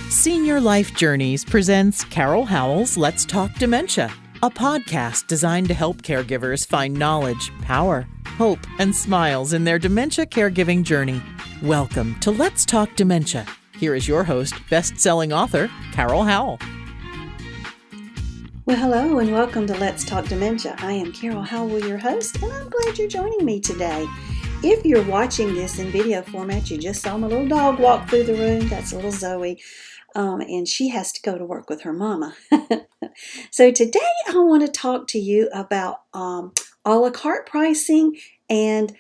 Senior Life Journeys presents Carol Howell's Let's Talk Dementia, a podcast designed to help caregivers find knowledge, power, hope, and smiles in their dementia caregiving journey. Welcome to Let's Talk Dementia. Here is your host, best-selling author, Carol Howell. Well, hello and welcome to Let's Talk Dementia. I am Carol Howell, your host, and I'm glad you're joining me today. If you're watching this in video format, you just saw my little dog walk through the room. That's little Zoe, and she has to go to work with her mama. So today I want to talk to you about a la carte pricing and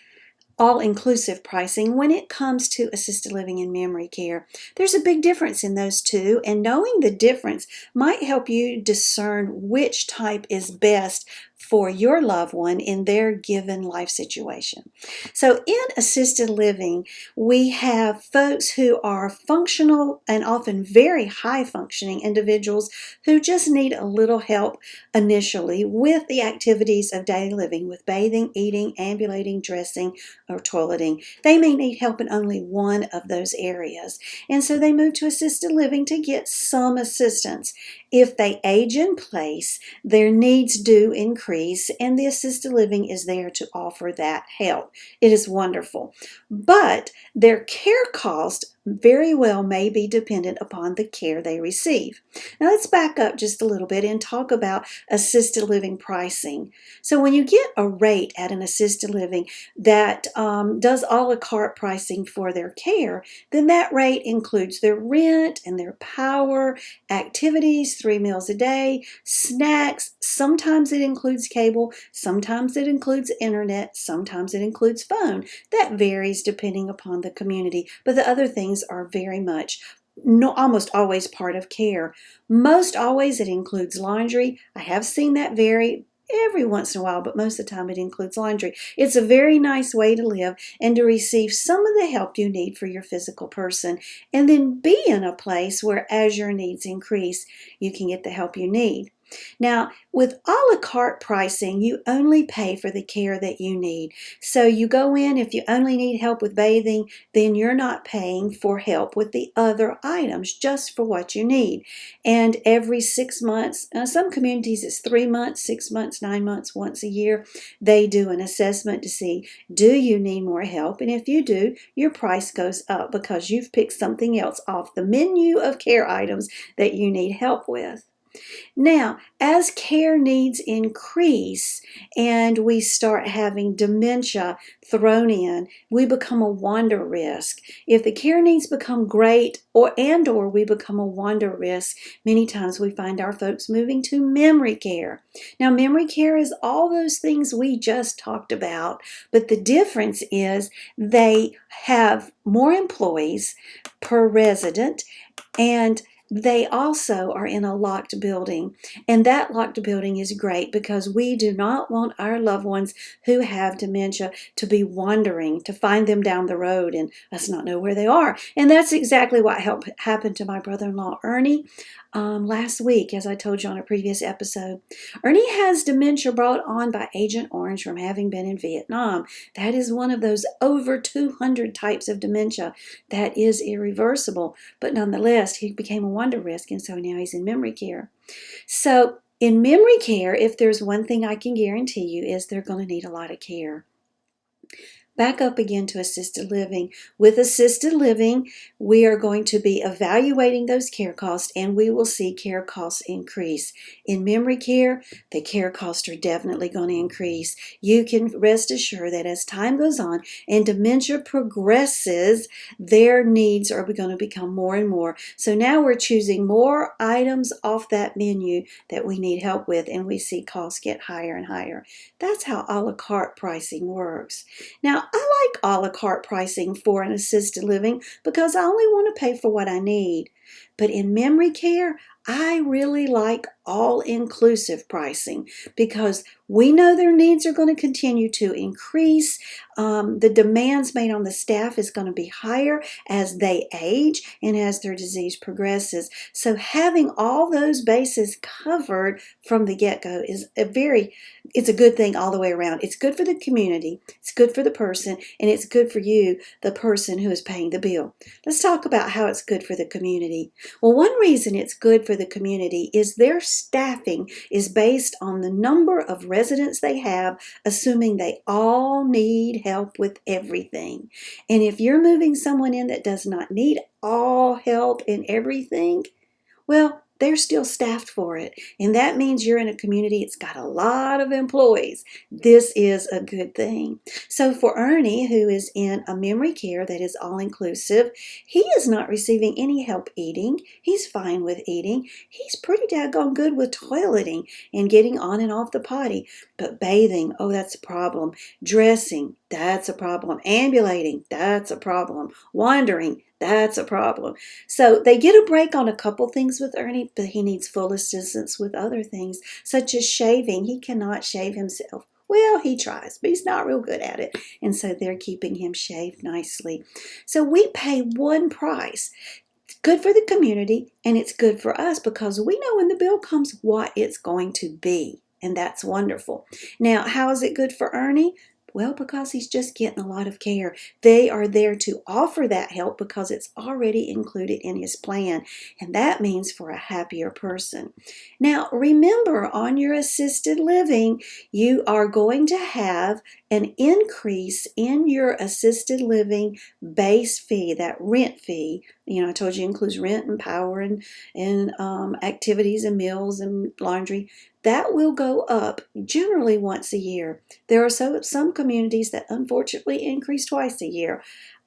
all-inclusive pricing when it comes to assisted living and memory care. There's a big difference in those two, and knowing the difference might help you discern which type is best for your loved one in their given life situation. So in assisted living, we have folks who are functional and often very high functioning individuals who just need a little help initially with the activities of daily living, with bathing, eating, ambulating, dressing, or toileting. They may need help in only one of those areas, and so they move to assisted living to get some assistance. If they age in place, their needs do increase, and the assisted living is there to offer that help. It is wonderful. But their care cost very well may be dependent upon the care they receive. Now let's back up just a little bit and talk about assisted living pricing. So when you get a rate at an assisted living that does a la carte pricing for their care, then that rate includes their rent and their power, activities, 3 meals a day, snacks. Sometimes it includes cable, sometimes it includes internet, sometimes it includes phone. That varies depending upon the community, but the other things are very much almost always part of care. Most always it includes laundry. I have seen that vary every once in a while, but most of the time it includes laundry. It's a very nice way to live and to receive some of the help you need for your physical person, and then be in a place where as your needs increase, you can get the help you need. Now, with a la carte pricing, you only pay for the care that you need. So you go in, if you only need help with bathing, then you're not paying for help with the other items, just for what you need. And every 6 months, some communities it's 3 months, 6 months, 9 months, once a year, they do an assessment to see, do you need more help? And if you do, your price goes up because you've picked something else off the menu of care items that you need help with. Now, as care needs increase and we start having dementia thrown in, we become a wander risk. If the care needs become great or we become a wander risk, many times we find our folks moving to memory care. Now, memory care is all those things we just talked about, but the difference is they have more employees per resident, and they also are in a locked building, and that locked building is great because we do not want our loved ones who have dementia to be wandering, to find them down the road and us not know where they are. And that's exactly what happened to my brother-in-law, Ernie, last week, as I told you on a previous episode. Ernie has dementia brought on by Agent Orange from having been in Vietnam. That is one of those over 200 types of dementia that is irreversible, but nonetheless, he became a wander risk, and so now he's in memory care. So in memory care, if there's one thing I can guarantee you, is they're going to need a lot of care. Back up again to assisted living. With assisted living, we are going to be evaluating those care costs, and we will see care costs increase. In memory care, the care costs are definitely going to increase. You can rest assured that as time goes on and dementia progresses, their needs are going to become more and more. So now we're choosing more items off that menu that we need help with, and we see costs get higher and higher. That's how a la carte pricing works. Now, I like a la carte pricing for an assisted living because I only want to pay for what I need. But in memory care, I really like all-inclusive pricing because we know their needs are going to continue to increase. The demands made on the staff is going to be higher as they age and as their disease progresses. So having all those bases covered from the get-go is it's a good thing all the way around. It's good for the community, it's good for the person, and it's good for you, the person who is paying the bill. Let's talk about how it's good for the community. Well, one reason it's good for the community is their staffing is based on the number of residents they have, assuming they all need help with everything. And if you're moving someone in that does not need all help in everything, well, they're still staffed for it. And that means you're in a community, it's got a lot of employees. This is a good thing. So for Ernie, who is in a memory care that is all-inclusive, he is not receiving any help eating. He's fine with eating. He's pretty daggone good with toileting and getting on and off the potty. But bathing, oh, that's a problem. Dressing, that's a problem. Ambulating, that's a problem. Wandering, that's a problem. So they get a break on a couple things with Ernie, but he needs full assistance with other things, such as shaving. He cannot shave himself. Well, he tries, but he's not real good at it. And so they're keeping him shaved nicely. So we pay one price. It's good for the community, and it's good for us because we know when the bill comes what it's going to be. And that's wonderful. Now, how is it good for Ernie? Well, because he's just getting a lot of care. They are there to offer that help because it's already included in his plan. And that means for a happier person. Now, remember, on your assisted living, you are going to have an increase in your assisted living base fee, that rent fee. You know, I told you it includes rent and power and activities and meals and laundry. That will go up generally once a year. There are some communities that unfortunately increase twice a year.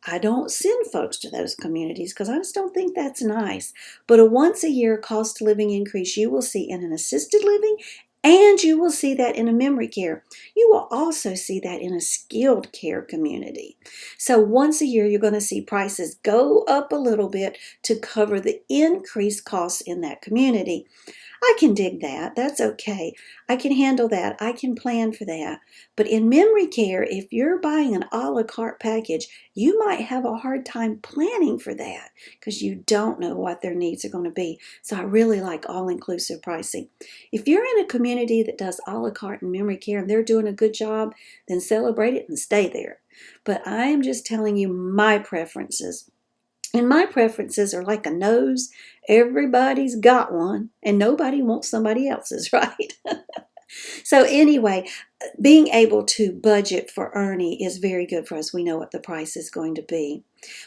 I don't send folks to those communities because I just don't think that's nice. But a once a year cost of living increase you will see in an assisted living, and you will see that in a memory care. You will also see that in a skilled care community. So once a year, you're going to see prices go up a little bit to cover the increased costs in that community. I can dig that. That's okay. I can handle that. I can plan for that. But in memory care, if you're buying an a la carte package, you might have a hard time planning for that because you don't know what their needs are going to be. So I really like all-inclusive pricing. If you're in a community that does a la carte and memory care and they're doing a good job, then celebrate it and stay there. But I am just telling you my preferences. And my preferences are like a nose. Everybody's got one, and nobody wants somebody else's, right? So anyway, being able to budget for Ernie is very good for us. We know what the price is going to be.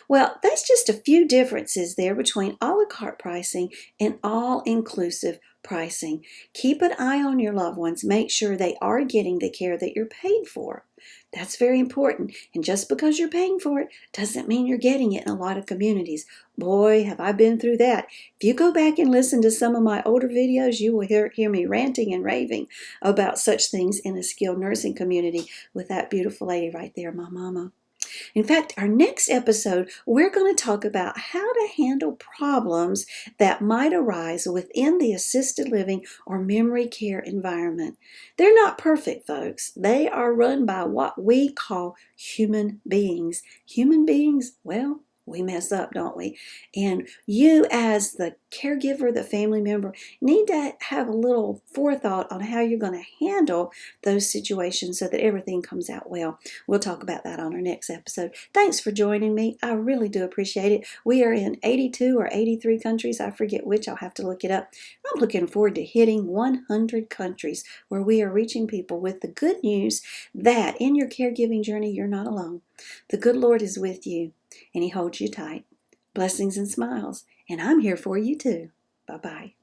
Well, that's just a few differences there between a la carte pricing and all-inclusive pricing. Keep an eye on your loved ones. Make sure they are getting the care that you're paid for. That's very important. And just because you're paying for it doesn't mean you're getting it in a lot of communities. Boy, have I been through that. If you go back and listen to some of my older videos, you will hear me ranting and raving about such things in a skilled nursing community with that beautiful lady right there, my mama. In fact, our next episode, we're going to talk about how to handle problems that might arise within the assisted living or memory care environment. They're not perfect, folks. They are run by what we call human beings. Human beings, well, we mess up, don't we? And you as the caregiver, the family member, need to have a little forethought on how you're going to handle those situations so that everything comes out well. We'll talk about that on our next episode. Thanks for joining me. I really do appreciate it. We are in 82 or 83 countries. I forget which. I'll have to look it up. I'm looking forward to hitting 100 countries where we are reaching people with the good news that in your caregiving journey, you're not alone. The good Lord is with you, and He holds you tight. Blessings and smiles, and I'm here for you too. Bye-bye.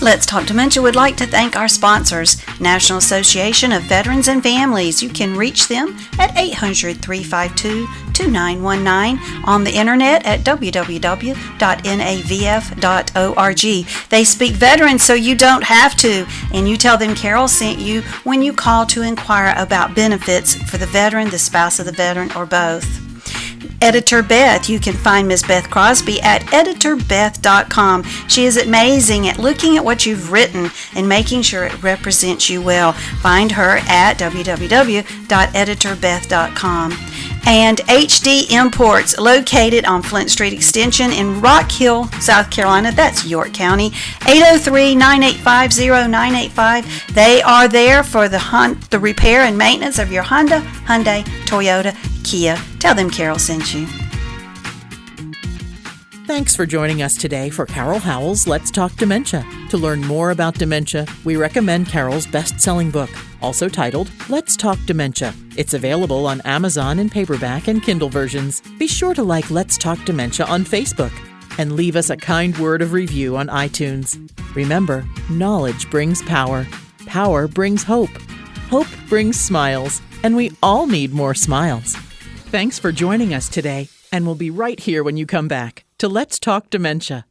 Let's Talk Dementia would like to thank our sponsors, National Association of Veterans and Families. You can reach them at 800-352-2919, on the internet at www.navf.org. They speak veterans so you don't have to, and you tell them Carol sent you when you call to inquire about benefits for the veteran, the spouse of the veteran, or both. Editor Beth. You can find Miss Beth Crosby at editorbeth.com. She is amazing at looking at what you've written and making sure it represents you well. Find her at www.editorbeth.com. And HD Imports, located on Flint Street Extension in Rock Hill, South Carolina. That's York County. 803-985-0985. They are there for the repair and maintenance of your Honda, Hyundai, Toyota, Kia. Tell them Carol sent you. Thanks for joining us today for Carol Howell's Let's Talk Dementia. To learn more about dementia, we recommend Carol's best-selling book, also titled Let's Talk Dementia. It's available on Amazon in paperback and Kindle versions. Be sure to like Let's Talk Dementia on Facebook and leave us a kind word of review on iTunes. Remember, knowledge brings power. Power brings hope. Hope brings smiles. And we all need more smiles. Thanks for joining us today, and we'll be right here when you come back to Let's Talk Dementia.